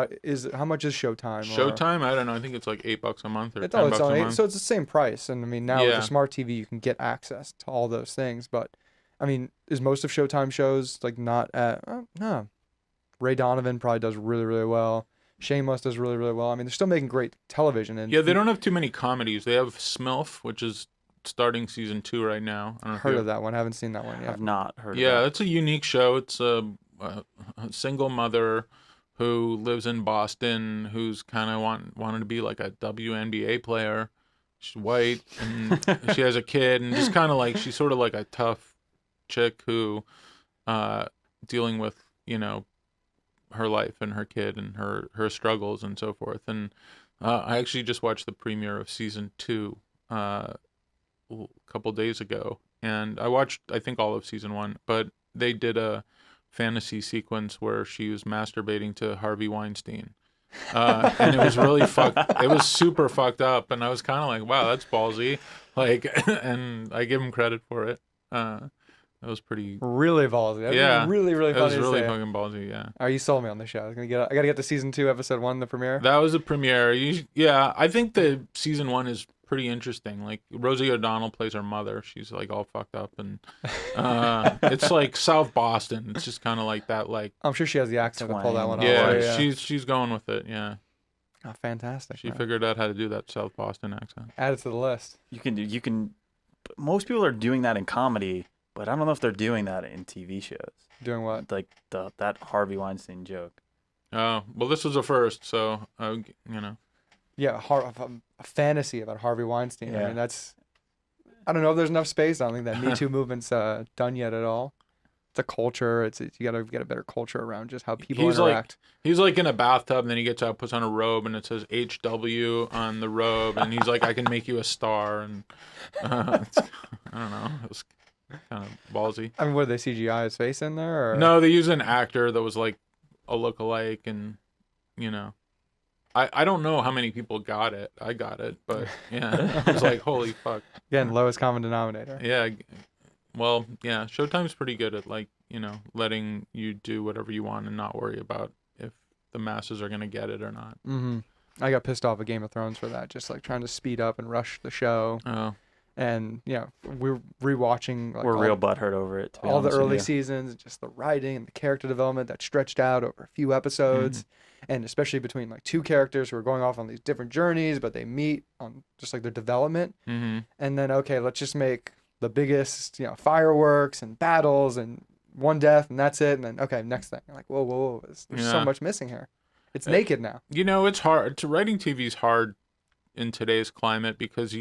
How much is Showtime? Showtime, I don't know. I think it's like $8 a month or It's $10 it's a only month. so it's the same price. And I mean, now with Yeah. the smart TV, you can get access to all those things. But I mean, is most of Showtime shows like not at? No. Ray Donovan probably does really, really well. Shameless does really, really well. I mean, they're still making great television. And Yeah, they don't have too many comedies. They have Smilf, which is starting season 2 right now. I don't know if heard you of that one. Haven't seen that one yet. I've not heard Yeah, of that. it's a unique show. It's a single mother who lives in Boston, who's kind of wanted to be like a WNBA player. She's white and she has a kid, and just kind of like she's sort of like a tough chick who dealing with her life and her kid and her struggles and so forth. And I actually just watched the premiere of season 2 a couple days ago, and I watched I think all of season 1, but they did a fantasy sequence where she was masturbating to Harvey Weinstein. And it was really it was super fucked up, and I was kind of like, wow, that's ballsy. Like, and I give him credit for it. That was pretty. Really ballsy. That'd Yeah, be really, really it funny was to really say. fucking ballsy. Yeah. Oh, you sold me on the show. I gotta get to season 2, episode 1, the premiere. That was a premiere. Yeah, I think the season 1 is pretty interesting. Like Rosie O'Donnell plays her mother. She's like all fucked up, and it's like South Boston. It's just kind of like that. Like I'm sure she has the accent to pull that one off. yeah, she's going with it. Yeah. Oh, fantastic. She man. figured out how to do that South Boston accent. Add it to the list. You can. Most people are doing that in comedy, but I don't know if they're doing that in TV shows. Doing what? Like that Harvey Weinstein joke. Oh, well, this was a first, so Yeah, a fantasy about Harvey Weinstein. I Yeah. mean, I don't know if there's enough space. I don't think that Me Too movement's done yet at all. It's a culture. You gotta get a better culture around just how people interact. He's like in a bathtub, and then he gets out, puts on a robe, and it says HW on the robe, and he's like, I can make you a star, and I don't know, it was kind of ballsy. I mean, what, did they CGI his face in there? Or? No, they used an actor that was like a lookalike, and I don't know how many people got it. I got it, but yeah, I was like, holy fuck. Again, lowest common denominator. Yeah, well, yeah, Showtime's pretty good at like, letting you do whatever you want and not worry about if the masses are gonna get it or not. Mm-hmm. I got pissed off at Game of Thrones for that, just like trying to speed up and rush the show. Oh. And we're rewatching. Like, We're real butthurt over it. To be all the honest with early you. seasons, just the writing and the character development that stretched out over a few episodes, and especially between like two characters who are going off on these different journeys, but they meet on just like their development. Mm-hmm. And then let's just make the biggest fireworks and battles and one death and that's it. And then next thing. You're like, whoa, there's so much missing here. It's naked now. It's hard. Writing TV is hard in today's climate because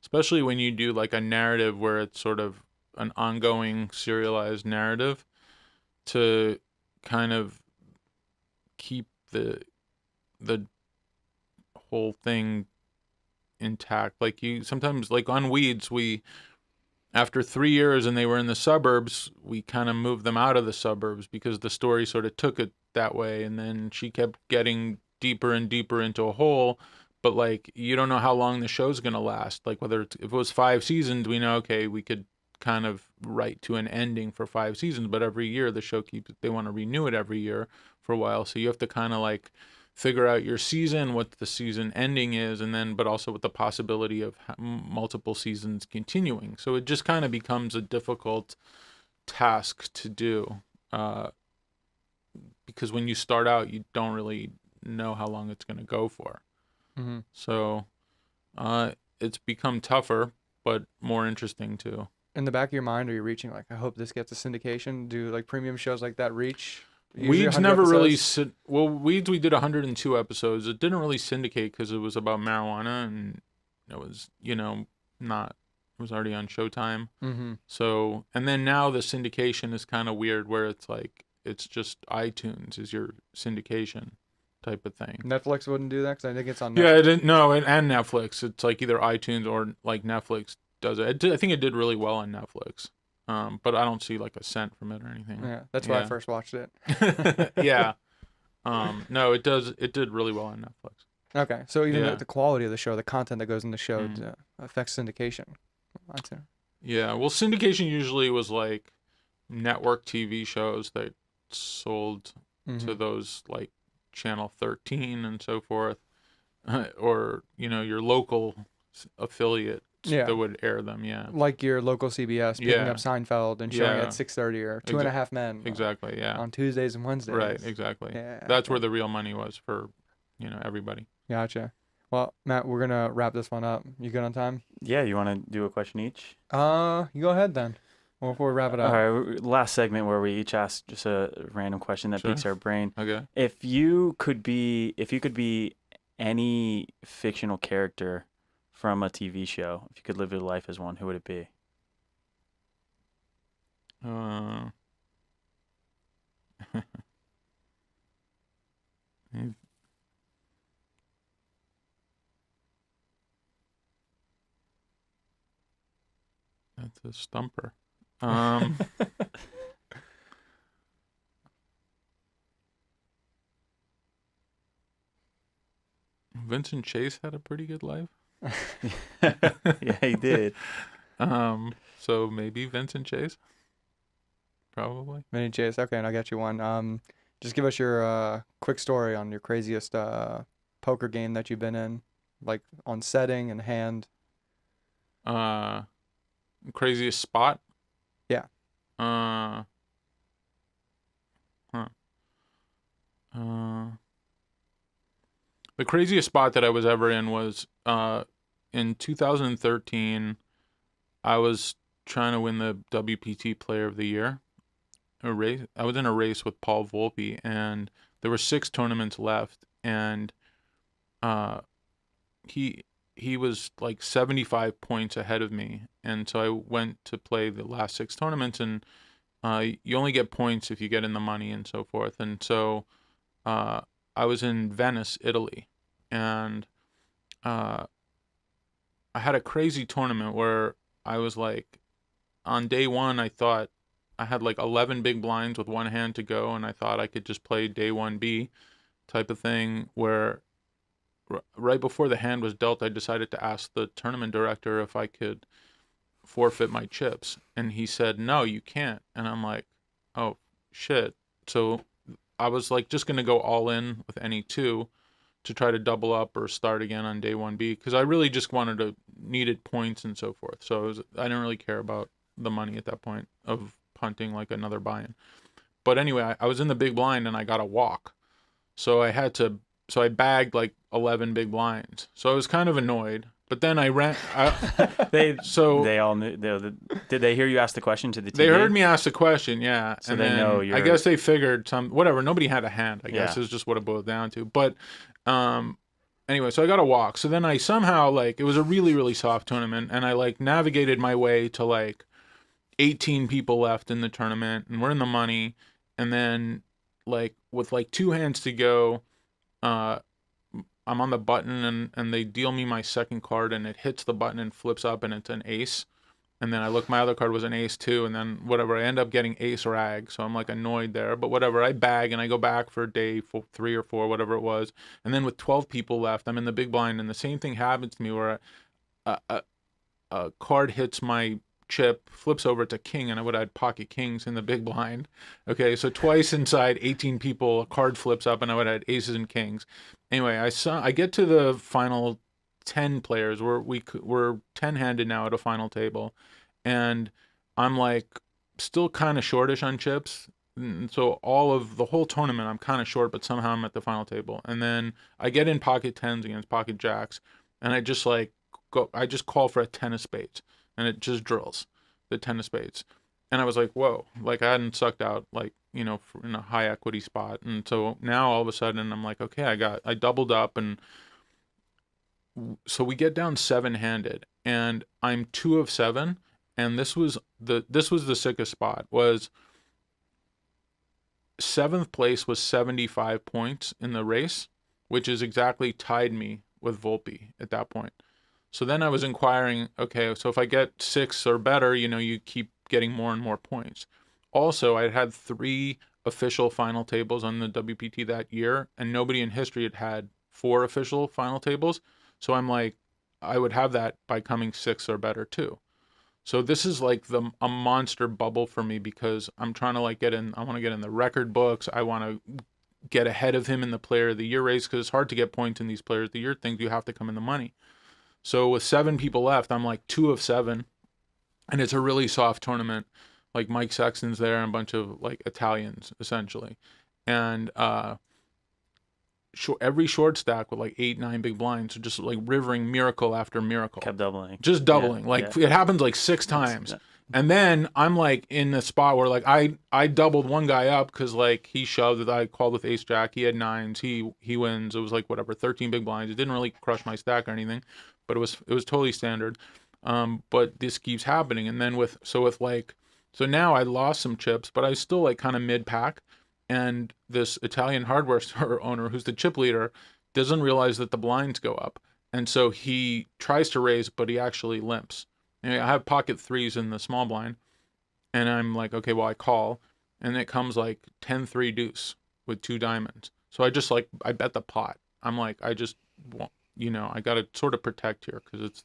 especially when you do like a narrative where it's sort of an ongoing serialized narrative, to kind of keep the whole thing intact. Like sometimes like on Weeds, after 3 years and they were in the suburbs, we kind of moved them out of the suburbs because the story sort of took it that way. And then she kept getting deeper and deeper into a hole. But like, you don't know how long the show's going to last. Like if it was 5 seasons, we know, okay, we could kind of write to an ending for 5 seasons. But every year the show they want to renew it every year for a while. So you have to kind of like figure out your season, what the season ending is, and then, but also with the possibility of multiple seasons continuing. So it just kind of becomes a difficult task to do, because when you start out, you don't really know how long it's going to go for. Mm-hmm. So it's become tougher, but more interesting too. In the back of your mind, are you reaching like, I hope this gets a syndication? Do like premium shows like that reach? Weeds never really Weeds, we did 102 episodes. It didn't really syndicate because it was about marijuana, and it was it was already on Showtime. Mm-hmm. So, and then now the syndication is kind of weird where it's like it's just iTunes is your syndication type of thing. Netflix wouldn't do that because I think it's on Netflix. Yeah, and Netflix. It's like either iTunes or like Netflix does it. I think it did really well on Netflix. But I don't see like a cent from it or anything. Yeah, that's why I first watched it. Yeah. No, it did really well on Netflix. Okay, so even Yeah. the quality of the show, the content that goes in the show Mm. affects syndication. That's it. Yeah. Well, syndication usually was like network TV shows that sold to Mm-hmm. those like Channel 13 and so forth, or your local affiliate Yeah, that would air them. Yeah. like your local CBS picking up Yeah. Seinfeld and showing it Yeah. at 6:30 or Two and a Half Men Exactly. Yeah. on Tuesdays and Right. Wednesdays. Exactly. Yeah, That's where okay. the real money was for, everybody. Gotcha. Well, Matt, we're gonna wrap this one up. You good on time? Yeah, you want to do a question each? You go ahead then. Well, before we wrap it All up. right, last segment where we each ask just a random question that Sure. piques our brain. Okay. If you could be any fictional character from a TV show, if you could live your life as one, who would it be? That's a stumper. Vincent Chase had a pretty good life. Yeah, he did. So maybe Vincent Chase. Probably. Mini Chase. Okay, and I'll get you one. Just give us your quick story on your craziest poker game that you've been in, like on setting and hand. Craziest spot. Yeah. Huh. The craziest spot that I was ever in was in 2013. I was trying to win the WPT Player of the Year. I was in a race with Paul Volpe, and there were 6 tournaments left, and he was like 75 points ahead of me, and so I went to play the last 6 tournaments, and you only get points if you get in the money and so forth, and so I was in Venice, Italy, and I had a crazy tournament where I was like, on day 1, I thought I had like 11 big blinds with one hand to go, and I thought I could just play day 1B type of thing, where right before the hand was dealt, I decided to ask the tournament director if I could forfeit my chips, and he said, no, you can't. And I'm like, oh shit. So I was like just gonna go all in with any 2 to try to double up or start again on day 1B, because I really just needed points and so forth. So I didn't really care about the money at that point of punting like another buy-in. But anyway, I was in the big blind and I got a walk, so I bagged like 11 big blinds. So I was kind of annoyed. But then I ran. They all knew. Did they hear you ask the question to the TV? They heard me ask the question, yeah. So and they then know you're. I guess they figured whatever. Nobody had a hand. I guess Yeah. is just what it boiled down to. But anyway, so I got a walk. So then I somehow it was a really, really soft tournament, and I navigated my way to 18 people left in the tournament, and we're in the money. And then with 2 hands to go, I'm on the button, and they deal me my second card, and it hits the button and flips up, and it's an ace. And then I look, my other card was an ace too, and then whatever, I end up getting ace rag, so I'm annoyed there. But whatever, I bag and I go back for day 3 or 4, whatever it was. And then with 12 people left, I'm in the big blind, and the same thing happens to me where a card hits my chip, flips over to king, and I would add pocket kings in the big blind. Okay, so twice inside 18 people, a card flips up, and I would add aces and kings. Anyway, I get to the final 10 players. We're 10-handed now at a final table, and I'm still kind of shortish on chips. And so the whole tournament, I'm kind of short, but somehow I'm at the final table. And then I get in pocket 10s against pocket jacks, and I just I just call for a 10 of spades, and it just drills the 10 of spades. And I was like, whoa, I hadn't sucked out in a high equity spot. And so now all of a sudden I'm like, okay, I doubled up, and so we get down 7-handed, and I'm 2 of 7. And this was the sickest spot. Was 7th place was 75 points in the race, which is exactly tied me with Volpe at that point. So then I was inquiring, okay, so if I get 6 or better, you keep getting more and more points. Also, I had 3 official final tables on the WPT that year, and nobody in history had 4 official final tables. So I'm like, I would have that by coming 6th or better too. So this is like a monster bubble for me because I'm trying to like I want to get in the record books. I want to get ahead of him in the player of the year race because it's hard to get points in these players of the year things. You have to come in the money. So with 7 people left, I'm like 2 of 7, and it's a really soft tournament. Like Mike Sexton's there and a bunch of like Italians essentially. And every short stack with like 8, 9 big blinds, just like rivering miracle after miracle. Kept doubling. Just doubling. It happens like 6 times. And then I'm like in a spot where like I doubled one guy up because like he shoved that I called with ace jack. He had 9s. He wins. It was like whatever, 13 big blinds. It didn't really crush my stack or anything, but it was totally standard. But this keeps happening. And then so now I lost some chips, but I was still like kind of mid pack. And this Italian hardware store owner, who's the chip leader, doesn't realize that the blinds go up. And so he tries to raise, but he actually limps. And I have pocket 3s in the small blind. And I'm like, okay, well, I call. And it comes like 10-3 deuce with 2 diamonds. So I bet the pot. I'm like, I just want, I got to sort of protect here because it's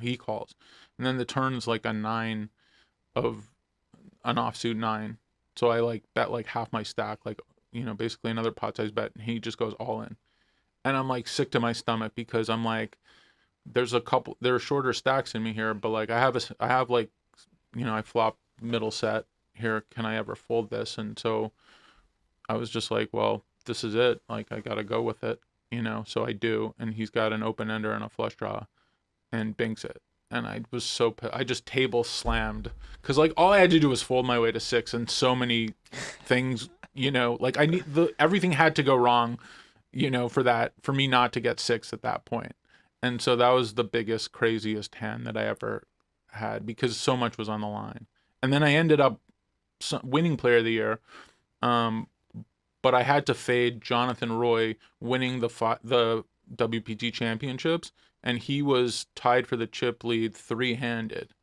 he calls. And then the turn's like a 9 of an offsuit 9. So I like bet like half my stack, like, basically another pot size bet, and he just goes all in. And I'm like sick to my stomach because I'm like, there are shorter stacks in me here, but like I flop middle set here. Can I ever fold this? And so I was just like, well, this is it. Like I got to go with it, so I do. And he's got an open ender and a flush draw and binks it. And I was I just table slammed because like all I had to do was fold my way to 6 and so many things, like everything had to go wrong, for me not to get 6 at that point. And so that was the biggest, craziest hand that I ever had because so much was on the line. And then I ended up winning player of the year. But I had to fade Jonathan Roy winning the WPT championships. And he was tied for the chip lead 3-handed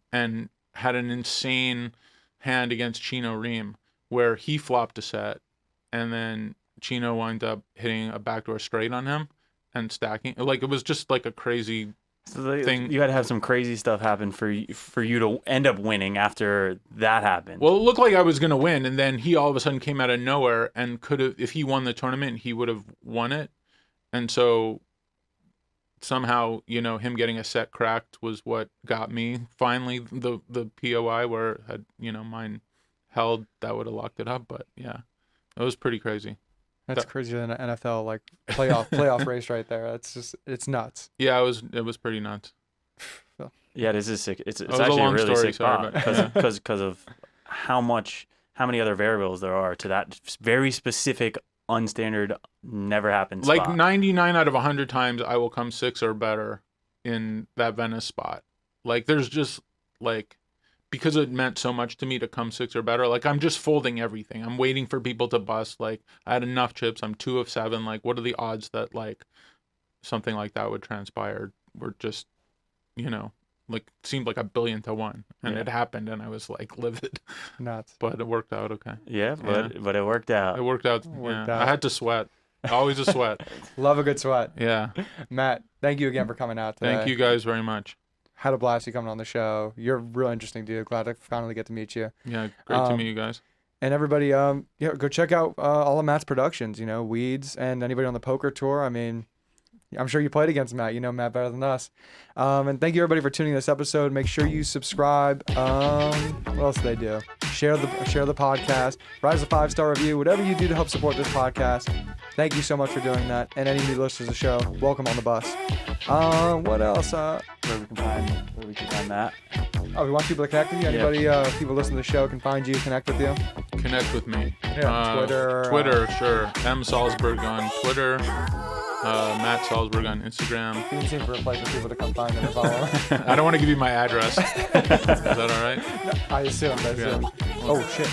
and had an insane hand against Chino Ream where he flopped a set and then Chino wound up hitting a backdoor straight on him and stacking. Like it was just like a crazy thing. You had to have some crazy stuff happen for you to end up winning after that happened. Well, it looked like I was going to win, and then he all of a sudden came out of nowhere and could have, if he won the tournament, he would have won it. And so somehow, him getting a set cracked was what got me finally the POI where had, mine held, that would have locked it up. But yeah, it was pretty crazy. That's crazier than an NFL like playoff race right there. It's nuts. Yeah, it was pretty nuts. Yeah, this is sick. It's actually a really sick spot because of how many other variables there are to that very specific unstandard never happened spot. Like 99 out of 100 times I will come 6 or better in that Venice spot. Like there's just like, because it meant so much to me to come 6 or better, like I'm just folding everything. I'm waiting for people to bust. Like I had enough chips. I'm 2 of 7. Like what are the odds that like something like that would transpire? Were just, like seemed like 1,000,000,000 to 1, and it happened, and I was like livid. Nuts. But it worked out okay. Yeah, but it worked out. It worked out. I had to sweat. Always a sweat. Love a good sweat. Yeah. Matt, thank you again for coming out today. Thank you guys very much. Had a blast you coming on the show. You're a real interesting dude. Glad to finally get to meet you. Yeah, great to meet you guys. And everybody, go check out all of Matt's productions. Weeds, and anybody on the poker tour. I mean, I'm sure you played against Matt. You know Matt better than us. And thank you everybody for tuning in this episode. Make sure you subscribe. What else do they do? Share the podcast. Write us a 5-star review. Whatever you do to help support this podcast. Thank you so much for doing that. And any new listeners of the show, welcome on the bus. What else? Where we can find that. Oh, we want people to connect with you. Anybody, people listening to the show can find you, connect with you. Connect with me. Yeah, Twitter. Twitter, sure. M Salsberg on Twitter. Matt Salsberg on Instagram. You can seem for a place for people to come find and follow. I don't want to give you my address. Is that all right? I assume. Yeah. Oh shit.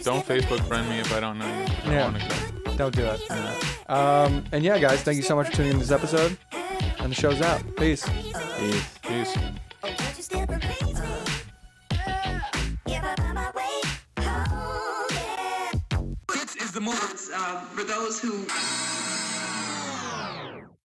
Don't Facebook friend me if I don't know you. Yeah. Don't do it. Yeah. And yeah, guys, thank you so much for tuning in this episode. And the show's out. Peace. Peace. This is the move. for those who